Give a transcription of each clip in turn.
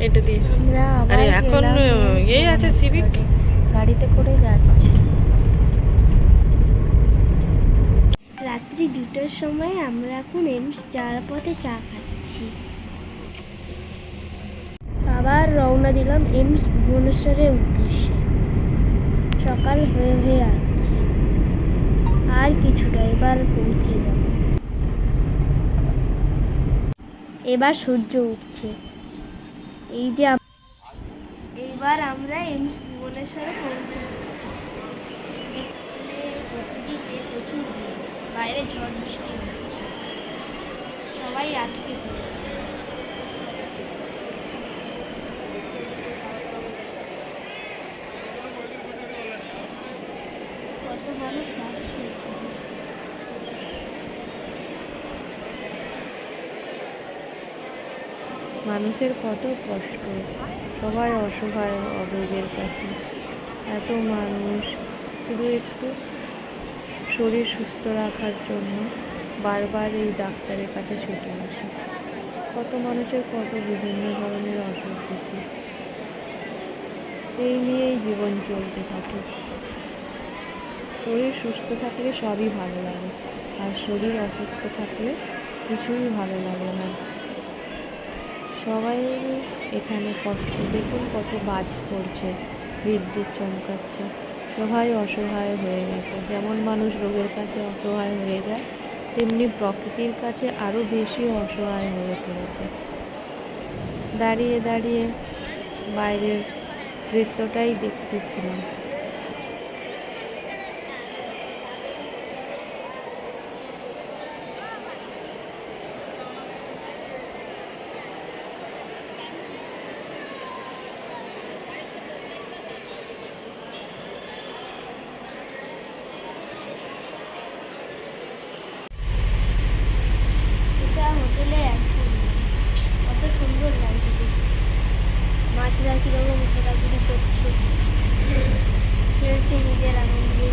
এটা দিয়ে আমরা আবার আরে এখন এই আছে সিভিক গাড়িতে করে যাচ্ছি। রাত্রি 2টার সময় আমরা এখন এমস যাওয়ার পথে চা খাচ্ছি। আবার রওনা দিলাম এমস ভুবনেশ্বরের উদ্দেশ্যে। সকাল হয়ে হয়ে আসছে, আর কিছুটা, এবার পৌঁছে যাব। এবার সূর্য উঠছে। এই যে এইবার আমরা এমস ভুবনেশ্বরে পৌঁছে প্রকৃতিতে প্রচুর ভিড়। বাইরে ঝড় বৃষ্টি হচ্ছে, সবাই আটকে পড়েছে। কত মানুষ আসছে এখানে। মানুষের কত কষ্ট, সবাই অসহায় রোগের কাছে। এত মানুষ শুধু একটু শরীর সুস্থ রাখার জন্য বারবার এই ডাক্তারের কাছে ছুটে আসে। কত মানুষের কত বিভিন্ন ধরনের অসুখ বিসুখ, এই নিয়েই জীবন চলতে থাকে। শরীর সুস্থ থাকলে সবই ভালো লাগে, আর শরীর অসুস্থ থাকলে কিছুই ভালো লাগে না। সবাই এখানে কষ্ট, দেখুন কত বাজ পড়ছে, বিদ্যুৎ চমকাচ্ছে, সবাই অসহায় হয়ে গেছে। যেমন মানুষ রোগের কাছে অসহায় হয়ে যায়, তেমনি প্রকৃতির কাছে আরও বেশি অসহায় হয়ে পড়েছে। দাঁড়িয়ে দাঁড়িয়ে বাইরের দৃশ্যটাই দেখতেছিলাম। এটা হোটেলে কত সুন্দর লাগছে দেখতে। মাছরা কিরকম ঘোরাঘুরি করছে, খেলছে নিজের আনন্দে।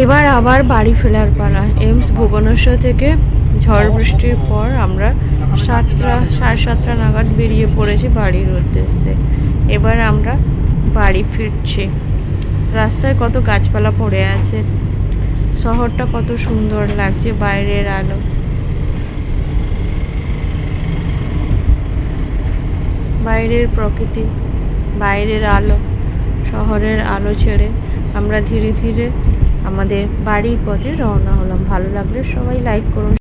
এবার আবার বাড়ি ফেরার পালা। এমস ভুবনেশ্বর থেকে ঝড় বৃষ্টির পর আমরা 7টা 7:30 নাগাদ বেরিয়ে পড়েছি বাড়ির উদ্দেশ্যে। এবার আমরা বাড়ি ফিরছি। রাস্তায় কত গাছপালা পড়ে আছে, শহরটা কত সুন্দর লাগছে, বাইরের আলো, বাইরের প্রকৃতি, বাইরের আলো, শহরের আলো ছেড়ে আমরা ধীরে ধীরে আমাদের বাড়ির পথে রওনা হলাম। ভালো লাগলে সবাই লাইক করুন।